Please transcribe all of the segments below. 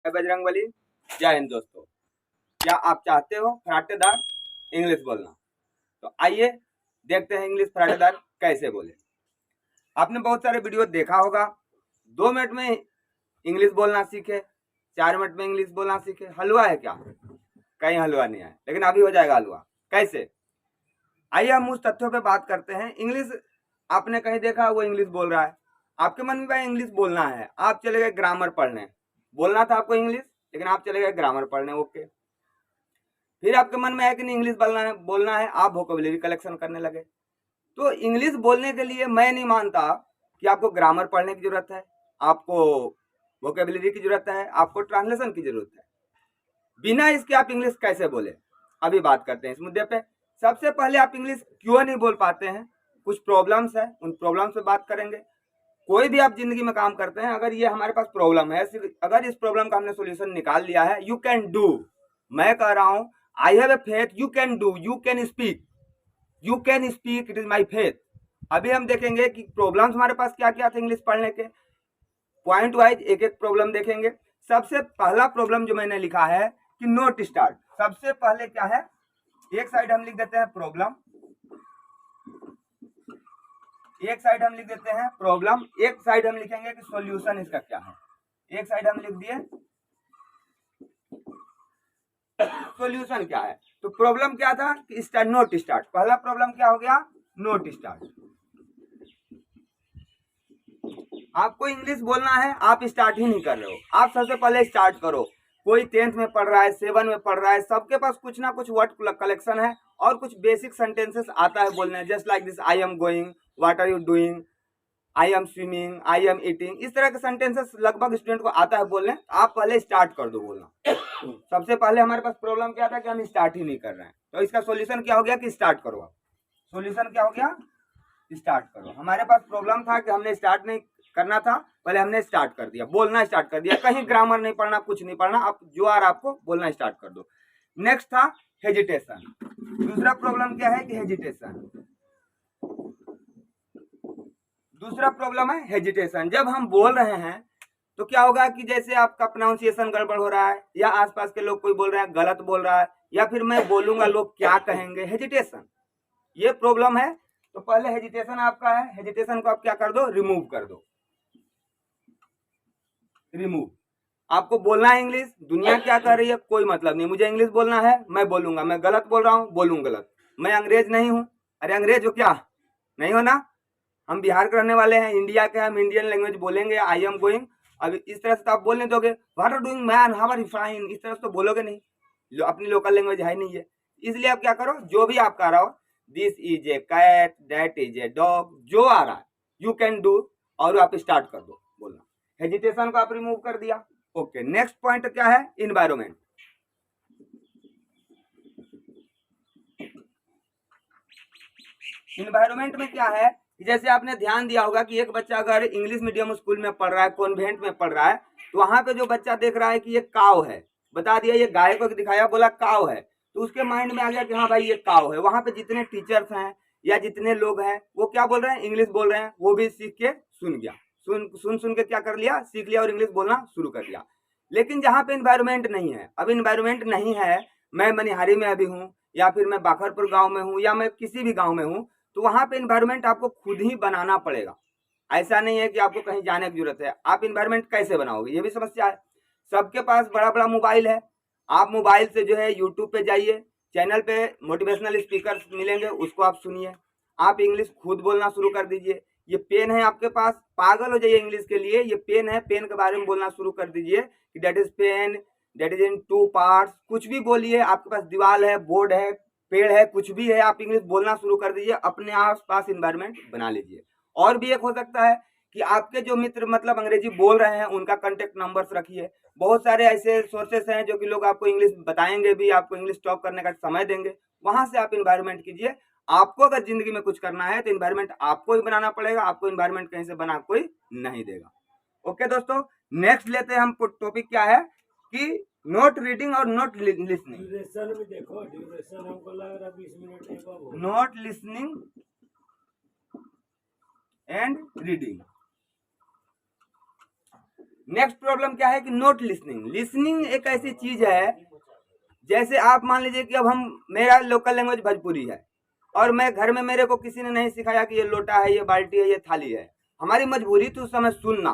मैं बजरंगबली। जय हिंद दोस्तों। क्या आप चाहते हो फराटेदार इंग्लिश बोलना? तो आइए देखते हैं इंग्लिश फराटेदार कैसे बोले। आपने बहुत सारे वीडियो देखा होगा, 2 मिनट में इंग्लिश बोलना सीखे, 4 मिनट में इंग्लिश बोलना सीखे। हलवा है क्या? कहीं हलवा नहीं है, लेकिन अभी हो जाएगा हलवा। कैसे? आइए हम उस तथ्यों पे बात करते हैं। इंग्लिश आपने कहीं देखा वो इंग्लिश बोल रहा है, आपके मन में भाई इंग्लिश बोलना है, आप चले गए ग्रामर पढ़ने। बोलना था आपको इंग्लिश, लेकिन आप चले गए ग्रामर पढ़ने। ओके, फिर आपके मन में है कि नहीं इंग्लिश बोलना है, आप वोकैबुलरी कलेक्शन करने लगे। तो इंग्लिश बोलने के लिए मैं नहीं मानता कि आपको ग्रामर पढ़ने की जरूरत है, आपको वोकैबुलरी की जरूरत है, आपको ट्रांसलेशन की जरूरत है। बिना इसके आप इंग्लिश कैसे बोले? अभी बात करते हैं इस मुद्दे पे। सबसे पहले आप इंग्लिश क्यों नहीं बोल पाते हैं? कुछ प्रॉब्लम्स है, उन प्रॉब्लम से बात करेंगे। कोई भी आप जिंदगी में काम करते हैं, अगर ये हमारे पास प्रॉब्लम है, अगर इस प्रॉब्लम का हमने सोल्यूशन निकाल लिया है, यू कैन डू। मैं कह रहा हूं I have a faith, you can do, you can speak, it is my faith. अभी हम देखेंगे कि प्रॉब्लम्स हमारे पास क्या क्या थे इंग्लिश पढ़ने के। पॉइंट वाइज एक एक प्रॉब्लम देखेंगे। सबसे पहला प्रॉब्लम जो मैंने लिखा है कि नोट स्टार्ट। सबसे पहले क्या है, एक साइड हम लिख देते हैं प्रॉब्लम, एक साइड हम लिख देते हैं प्रॉब्लम, एक साइड हम लिखेंगे कि सॉल्यूशन इसका क्या है। एक साइड हम लिख दिए सॉल्यूशन क्या है। तो प्रॉब्लम क्या था कि स्टार्ट, नोट स्टार्ट। पहला प्रॉब्लम क्या हो गया? Note start. आपको इंग्लिश बोलना है, आप स्टार्ट ही नहीं कर रहे हो। आप सबसे पहले स्टार्ट करो। कोई 10th में पढ़ रहा है, 7 में पढ़ रहा है, सबके पास कुछ ना कुछ वर्ड कलेक्शन है और कुछ बेसिक सेंटेंसेस आता है बोलने। Just like this, I am going, what are you doing, I am swimming, I am eating. इस तरह के सेंटेंसेस लगभग स्टूडेंट को आता है बोलने। आप पहले स्टार्ट कर दो बोलना। सबसे पहले हमारे पास प्रॉब्लम क्या था कि हम स्टार्ट ही नहीं कर रहे हैं। तो इसका सॉल्यूशन क्या हो गया कि स्टार्ट करो। आप सॉल्यूशन क्या हो गया? स्टार्ट करो। हमारे पास प्रॉब्लम था कि हमने स्टार्ट नहीं करना था, पहले हमने स्टार्ट कर दिया, बोलना स्टार्ट कर दिया। कहीं ग्रामर नहीं पढ़ना, कुछ नहीं पढ़ना, आप जो आ रहा आपको बोलना स्टार्ट कर दो। नेक्स्ट था हेजिटेशन। दूसरा प्रॉब्लम क्या है कि हेजिटेशन। दूसरा प्रॉब्लम है हेजिटेशन। जब हम बोल रहे हैं तो क्या होगा कि जैसे आपका प्रोनाउंसिएशन गड़बड़ हो रहा है, या आसपास के लोग कोई बोल रहे हैं गलत बोल रहा है, या फिर मैं बोलूंगा लोग क्या कहेंगे, हेजिटेशन, ये प्रॉब्लम है। तो पहले हेजिटेशन आपका है, हेजिटेशन को आप क्या कर दो? रिमूव कर दो। रिमूव। आपको बोलना है इंग्लिश, दुनिया क्या कर रही है कोई मतलब नहीं, मुझे इंग्लिश बोलना है, मैं बोलूंगा। मैं गलत बोल रहा हूं, बोलूं गलत। मैं अंग्रेज नहीं हूं। अरे अंग्रेज हो क्या? नहीं हो ना। हम बिहार के रहने वाले हैं, इंडिया के, हम इंडियन लैंग्वेज बोलेंगे। आई एम गोइंग, अब इस तरह से तो आप बोलने दोगे। What are doing man, how are you fine, इस तरह से तो बोलोगे नहीं, जो अपनी लोकल लैंग्वेज है नहीं है। इसलिए आप क्या करो, जो भी आपका आ रहा हो, this is a cat, that is a dog, जो आ रहा है यू कैन डू, और आप स्टार्ट कर दो बोलना। हेजिटेशन को आप रिमूव कर दिया। ओके, नेक्स्ट पॉइंट क्या है? इन्वायरमेंट। इन्वायरमेंट में क्या है, जैसे आपने ध्यान दिया होगा कि एक बच्चा अगर इंग्लिश मीडियम स्कूल में पढ़ रहा है, कॉन्वेंट में पढ़ रहा है, तो वहां पे जो बच्चा देख रहा है कि ये काव है, बता दिया, ये गाय को दिखाया, बोला काव है, तो उसके माइंड में आ गया कि हाँ भाई ये काव है। वहां पे जितने टीचर्स हैं या जितने लोग हैं वो क्या बोल रहे हैं? इंग्लिश बोल रहे हैं। वो भी सीख के सुन गया, सुन के क्या कर लिया? सीख लिया और इंग्लिश बोलना शुरू कर दिया। लेकिन जहां पे इन्वायरमेंट नहीं है, अब इन्वायरमेंट नहीं है, मैं मनिहारी में अभी हूँ, या फिर मैं बाखरपुर गांव में हूँ, या मैं किसी भी गांव में हूँ, तो वहां पे इन्वायरमेंट आपको खुद ही बनाना पड़ेगा। ऐसा नहीं है कि आपको कहीं जाने की जरूरत है। आप इन्वायरमेंट कैसे बनाओगे, ये भी समस्या है। सबके पास बड़ा बड़ा मोबाइल है, आप मोबाइल से जो है यूट्यूब पे जाइए, चैनल पे मोटिवेशनल स्पीकर मिलेंगे, उसको आप सुनिए। आप इंग्लिश खुद बोलना शुरू कर दीजिए। ये पेन है आपके पास, पागल हो जाइए इंग्लिश के लिए। ये पेन है, पेन के बारे में बोलना शुरू कर दीजिए कि that is pen, that is in 2 parts. कुछ भी बोलिए, आपके पास दीवार है, बोर्ड है, पेड़ है, कुछ भी है, आप इंग्लिश बोलना शुरू कर दीजिए। अपने आस पास इन्वायरमेंट बना लीजिए। और भी एक हो सकता है कि आपके जो मित्र मतलब अंग्रेजी बोल रहे हैं उनका कांटेक्ट नंबर्स रखिए। बहुत सारे ऐसे सोर्सेस हैं जो कि लोग आपको इंग्लिश बताएंगे भी, आपको इंग्लिश टॉक करने का समय देंगे। वहां से आप इन्वायरमेंट कीजिए। आपको अगर जिंदगी में कुछ करना है तो इन्वायरमेंट आपको ही बनाना पड़ेगा, आपको इन्वायरमेंट कहीं से बना कोई नहीं देगा। ओके दोस्तों, नेक्स्ट लेते हैं हम टॉपिक क्या है कि नोट रीडिंग और नोट लिसनिंग। ड्यूरेशन में देखो, ड्यूरेशन हमको लग रहा 20 मिनट है बाबू। Note listening and reading. Next problem क्या है कि नोट लिसनिंग। लिसनिंग एक ऐसी चीज है, जैसे आप मान लीजिए कि अब मेरा लोकल लैंग्वेज भोजपुरी है और मैं घर में, मेरे को किसी ने नहीं सिखाया कि ये लोटा है, ये बाल्टी है, ये थाली है। हमारी मजबूरी थी उस समय सुनना,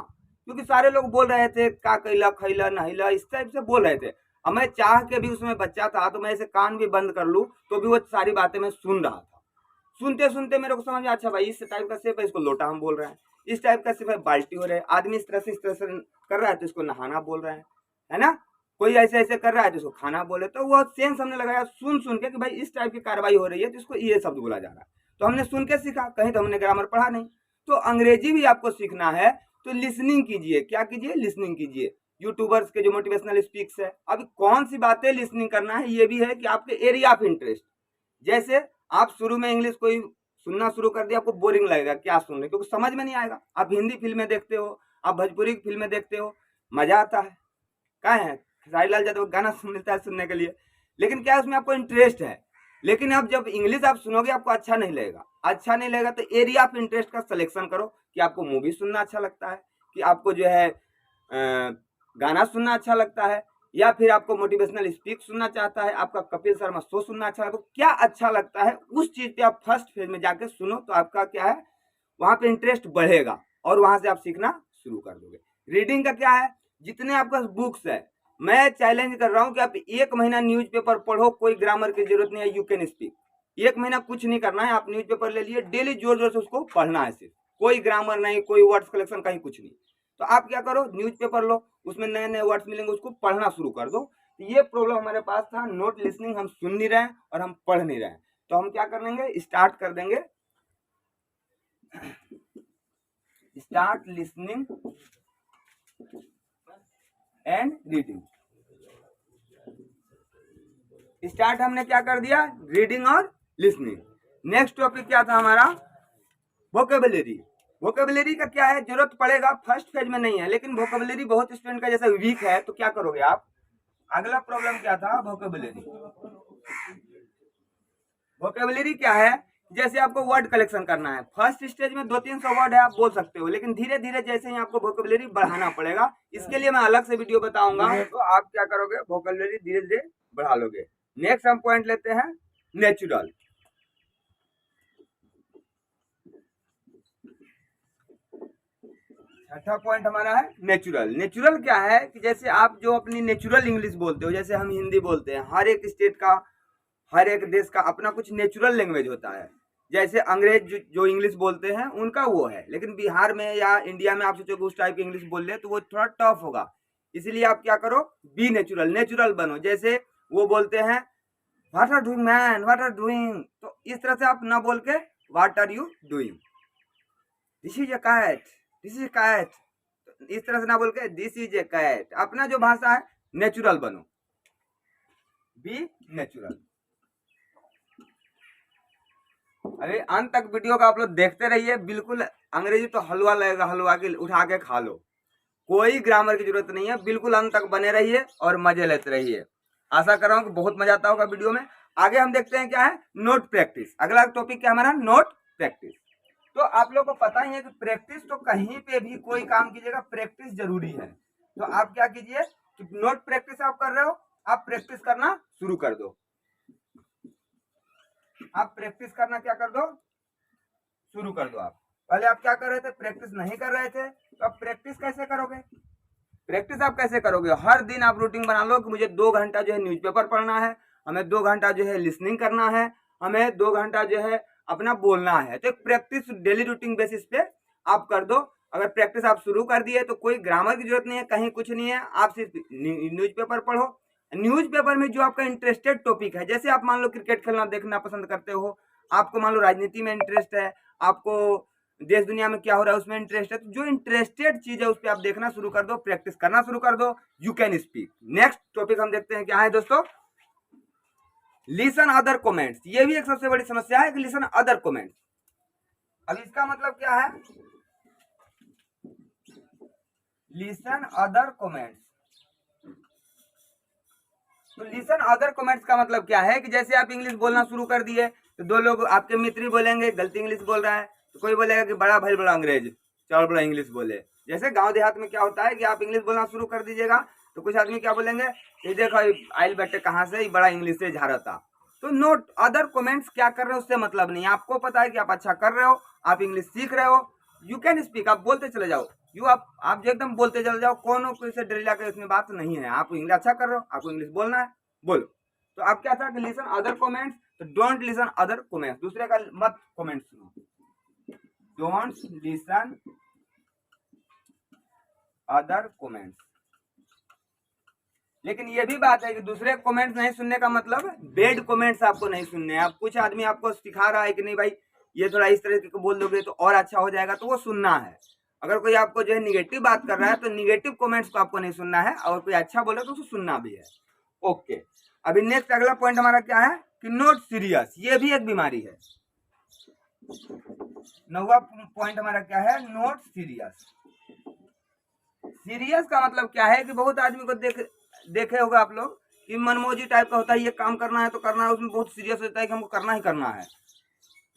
क्योंकि सारे लोग बोल रहे थे का कैला खैला नहिला, इस टाइप से बोल रहे थे। अब मैं चाह के भी, उसमें बच्चा था तो मैं ऐसे कान भी बंद कर लूँ तो भी वो सारी बातें मैं सुन रहा था। सुनते सुनते मेरे को समझ में, अच्छा भाई इस टाइप का शेप है, इसको लोटा हम बोल रहे हैं, इस टाइप का शेप है बाल्टी हो रहा है, आदमी इस तरह से कर रहा है तो इसको नहाना बोल रहे हैं, है ना। कोई ऐसे ऐसे कर रहा है तो इसको खाना बोले। तो वो सेंस हमने लगाया सुन सुन के कि भाई इस टाइप की कार्रवाई हो रही है तो इसको ये शब्द बोला जा रहा है। तो हमने सुन के सीखा, कहीं तो हमने ग्रामर पढ़ा नहीं। तो अंग्रेजी भी आपको सीखना है तो लिसनिंग कीजिए। क्या कीजिए? लिसनिंग कीजिए। यूट्यूबर्स के जो मोटिवेशनल स्पीक्स है, अभी कौन सी बातें लिसनिंग करना है, ये भी है कि आपके एरिया ऑफ इंटरेस्ट। जैसे आप शुरू में इंग्लिश कोई सुनना शुरू कर दिया, आपको बोरिंग लगेगा, क्या सुन रहे, क्योंकि समझ में नहीं आएगा। आप हिंदी फिल्में देखते हो, आप भोजपुरी फिल्में देखते हो, मजा आता है, क्या है, खेसारी लाल यादव गाना सुन मिलता है सुनने के लिए, लेकिन क्या उसमें आपको इंटरेस्ट है। लेकिन अब जब इंग्लिश आप सुनोगे आपको अच्छा नहीं लगेगा। अच्छा नहीं लगेगा तो एरिया ऑफ इंटरेस्ट का सिलेक्शन करो, कि आपको मूवी सुनना अच्छा लगता है, कि आपको जो है गाना सुनना अच्छा लगता है, या फिर आपको मोटिवेशनल स्पीच सुनना चाहता है, आपका कपिल शर्मा शो सुनना अच्छा लगता है। क्या अच्छा लगता है उस चीज पे आप फर्स्ट फेज में जाके सुनो, तो आपका क्या है, वहां पे इंटरेस्ट बढ़ेगा और वहां से आप सीखना शुरू कर दोगे। रीडिंग का क्या है, जितने आपके पास बुक्स है, मैं चैलेंज कर रहा हूं कि आप 1 महीना न्यूज़पेपर पढ़ो, कोई ग्रामर की जरूरत नहीं है, यू कैन स्पीक। 1 महीना कुछ नहीं करना है, आप न्यूज़पेपर ले लिए, डेली जोर जोर से उसको पढ़ना है, सिर्फ कोई ग्रामर नहीं, कोई वर्ड्स कलेक्शन, कहीं कुछ नहीं। तो आप क्या करो, न्यूज़पेपर लो, उसमें नए नए वर्ड्स मिलेंगे, उसको पढ़ना शुरू कर दो। ये प्रॉब्लम हमारे पास था, नोट लिसनिंग, हम सुन नहीं रहे और हम पढ़ नहीं रहे। तो हम क्या कर देंगे, स्टार्ट कर देंगे, start listening and reading. Start हमने क्या कर दिया, रीडिंग और लिसनिंग। नेक्स्ट टॉपिक क्या था हमारा, वोकेबुलरी। वोकेबुलरी का क्या है, जरूरत पड़ेगा, फर्स्ट फेज में नहीं है, लेकिन वोकेबुलरी बहुत स्टूडेंट का जैसा वीक है, तो क्या करोगे आप। अगला प्रॉब्लम क्या था, वोकेबुलरी। वोकेबुलरी क्या है, जैसे आपको वर्ड कलेक्शन करना है, फर्स्ट स्टेज में 200-300 वर्ड है, आप बोल सकते हो, लेकिन धीरे धीरे जैसे ही आपको वोकेबुलरी बढ़ाना पड़ेगा। इसके लिए मैं अलग से वीडियो बताऊंगा, तो आप क्या करोगे, वोकेबुलरी धीरे धीरे बढ़ा लोगे। नेक्स्ट हम पॉइंट लेते हैं, नेचुरल। छठा पॉइंट हमारा है नेचुरल। नेचुरल क्या है कि जैसे आप जो अपनी नेचुरल इंग्लिश बोलते हो, जैसे हम हिंदी बोलते हैं, हर एक स्टेट का, हर एक देश का अपना कुछ नेचुरल लैंग्वेज होता है। जैसे अंग्रेज जो इंग्लिश बोलते हैं उनका वो है, लेकिन बिहार में या इंडिया में आप सोचोगे उस टाइप की इंग्लिश बोल रहे तो वो थोड़ा टफ होगा। इसीलिए आप क्या करो, बी नेचुरल, नेचुरल बनो। जैसे वो बोलते हैं what are doing man, what are doing, तो इस तरह से आप ना बोल के what are you doing, this is a cat, this is cat, इस तरह से ना बोल के दिस इज ए कैट। अपना जो भाषा है नेचुरल बनो, बी नेचुरल। अरे अंत तक वीडियो का आप लोग देखते रहिए, बिल्कुल अंग्रेजी तो हलवा लगेगा, हलवा के उठा के खा लो, कोई ग्रामर की जरूरत नहीं है, बिल्कुल अंत तक बने रहिए और मजे लेते रहिए। आशा कर रहा हूँ कि बहुत मजा आता होगा वीडियो में। आगे हम देखते हैं क्या है, नोट प्रैक्टिस। अगला टॉपिक क्या हमारा, नोट प्रैक्टिस। तो आप लोग को पता ही है कि प्रैक्टिस तो कहीं पे भी कोई काम कीजिएगा, प्रैक्टिस जरूरी है। तो आप क्या कीजिए कि नोट प्रैक्टिस आप कर रहे हो, आप प्रैक्टिस करना शुरू कर दो। आप प्रैक्टिस करना क्या कर दो, शुरू कर दो। आप पहले आप क्या कर रहे थे, प्रैक्टिस नहीं कर रहे थे, तो आप प्रैक्टिस कैसे करोगे। प्रैक्टिस आप कैसे करोगे, हर दिन आप रूटीन बना लो कि मुझे 2 घंटा जो है न्यूज़पेपर पढ़ना है, हमें 2 घंटा जो है लिसनिंग करना है, हमें 2 घंटा जो है अपना बोलना है। तो प्रैक्टिस डेली रूटीन बेसिस पे आप कर दो। अगर प्रैक्टिस आप शुरू कर दिए तो कोई ग्रामर की जरूरत नहीं है, कहीं कुछ नहीं है, आप सिर्फ न्यूज़पेपर पढ़ो। न्यूज़पेपर में जो आपका इंटरेस्टेड टॉपिक है, जैसे आप मान लो क्रिकेट खेलना देखना पसंद करते हो, आपको मान लो राजनीति में इंटरेस्ट है, आपको देश दुनिया में क्या हो रहा है उसमें इंटरेस्ट है, तो जो इंटरेस्टेड चीज है उस पर आप देखना शुरू कर दो, प्रैक्टिस करना शुरू कर दो, you can speak. Next topic हम देखते हैं क्या है दोस्तों, लिसन अदर कमेंट्स। ये भी एक सबसे बड़ी समस्या है कि लिसन अदर कमेंट्स। अब इसका मतलब क्या है, लिसन अदर कमेंट्स। तो लिसन अदर कमेंट्स का मतलब क्या है कि जैसे आप इंग्लिश बोलना शुरू कर दिए तो 2 लोग आपके मित्र बोलेंगे गलती इंग्लिश बोल रहा है, तो कोई बोलेगा कि बड़ा भाई बड़ा अंग्रेज, चल बड़ा इंग्लिश बोले, जैसे गांव देहात में क्या होता है कि आप इंग्लिश बोलना शुरू कर दीजिएगा तो कुछ आदमी क्या बोलेंगे, ये देखो आइल बेटे कहाँ से, ये बड़ा इंग्लिश से झाड़ता। तो नोट अदर कमेंट्स क्या कर रहे हो उससे मतलब नहीं, आपको पता है कि आप अच्छा कर रहे हो, आप इंग्लिश सीख रहे हो, यू कैन स्पीक, आप बोलते चले जाओ, आप जो एकदम बोलते चले जाओ, कौन कोई से ड्रिला के उसमें बात नहीं है। आप इंग्लिश अच्छा कर रहे हो, आपको इंग्लिश बोलना है, बोलो। तो आप क्या था कि लिसन अदर कमेंट्स, तो डोंट लिसन अदर कमेंट्स, दूसरे का मत कमेंट्स सुनो, डोंट लिसन अदर कमेंट्स। लेकिन ये भी बात है कि दूसरे कमेंट्स नहीं सुनने का मतलब बेड कमेंट्स आपको नहीं सुनने हैं। अब कुछ आदमी आपको सिखा रहा है कि नहीं भाई ये थोड़ा इस तरह के बोल दोगे तो और अच्छा हो जाएगा, तो वो सुनना है। अगर कोई आपको जो है निगेटिव बात कर रहा है तो निगेटिव कमेंट्स को आपको नहीं सुनना है, और कोई अच्छा बोले तो उसको सुनना भी है। ओके, अभी नेक्स्ट अगला पॉइंट हमारा क्या है कि नॉट सीरियस, ये भी एक बीमारी है। 9वां पॉइंट हमारा क्या है, नॉट सीरियस। सीरियस का मतलब क्या है कि बहुत आदमी को देखे होगा आप लोग कि मनमोजी टाइप का होता है, ये काम करना है तो करना है, उसमें बहुत सीरियस होता है कि हमको करना ही करना है।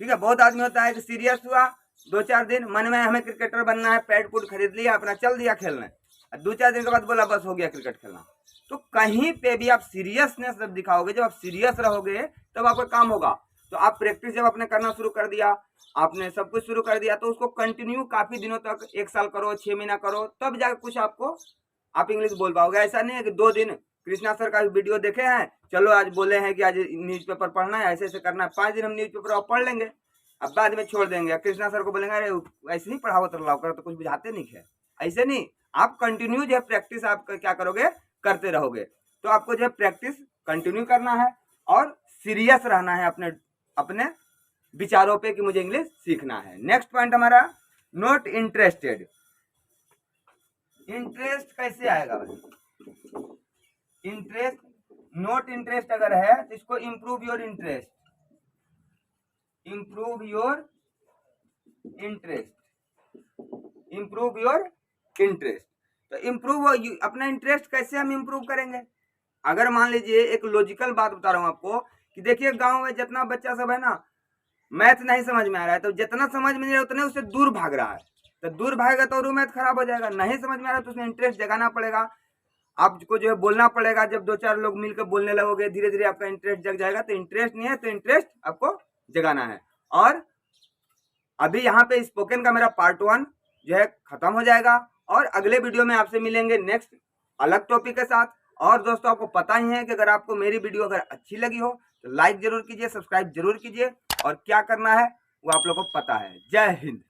ठीक है, बहुत आदमी होता है कि सीरियस हुआ 2-4 दिन, मन में हमें क्रिकेटर बनना है, पैड पुड खरीद लिया, अपना चल दिया खेलने, 2-4 दिन के बाद बोला बस हो गया क्रिकेट खेलना। तो कहीं पे भी आप सीरियसनेस जब दिखाओगे, जब आप सीरियस रहोगे तब आपका काम होगा। तो आप प्रैक्टिस जब आपने करना शुरू कर दिया, आपने सब कुछ शुरू कर दिया, तो उसको कंटिन्यू काफी दिनों तक, 1 साल करो, 6 महीना करो, तब जाकर कुछ आपको आप इंग्लिश बोल पाओगे। ऐसा नहीं है कि 2 दिन कृष्णा सर का वीडियो देखे हैं, चलो आज बोले हैं कि आज न्यूज़पेपर पढ़ना है, ऐसे ऐसे करना है, 5 दिन हम न्यूज़पेपर पढ़ लेंगे, अब बाद में छोड़ देंगे। कृष्णा सर को बोलेंगे अरे ऐसे नहीं पढ़ाओ तो लाओ कर, तो कुछ बुझाते नहीं है। ऐसे नहीं, आप कंटिन्यू जो है प्रैक्टिस आप क्या करोगे, करते रहोगे। तो आपको जो है प्रैक्टिस कंटिन्यू करना है और सीरियस रहना है अपने विचारों पे कि मुझे इंग्लिश सीखना है। नेक्स्ट पॉइंट हमारा नॉट इंटरेस्टेड। इंटरेस्ट कैसे आएगा भाई, इंटरेस्ट, नॉट इंटरेस्ट अगर है तो इसको improve your interest, improve your interest, improve your interest. तो इंप्रूव अपना इंटरेस्ट कैसे हम इंप्रूव करेंगे। अगर मान लीजिए एक लॉजिकल बात बता रहा हूं आपको कि देखिए गांव में जितना बच्चा सब है ना, मैथ नहीं समझ में आ रहा है, तो जितना समझ में नहीं आ रहा उतने उससे दूर भाग रहा है, तो दूर भागेगा तो और मैथ खराब हो जाएगा। नहीं समझ में आ रहा तो उसमें इंटरेस्ट जगाना पड़ेगा, आपको जो है बोलना पड़ेगा। जब 2-4 लोग मिलकर बोलने लगोगे, धीरे धीरे आपका इंटरेस्ट जग जाएगा। तो इंटरेस्ट नहीं है तो इंटरेस्ट आपको जगाना है। और अभी यहाँ पे स्पोकन का मेरा पार्ट 1 जो है खत्म हो जाएगा, और अगले वीडियो में आपसे मिलेंगे नेक्स्ट अलग टॉपिक के साथ। और दोस्तों आपको पता ही है कि अगर आपको मेरी वीडियो अगर अच्छी लगी हो तो लाइक जरूर कीजिए, सब्सक्राइब जरूर कीजिए, और क्या करना है वो आप लोगों को पता है। जय हिंद।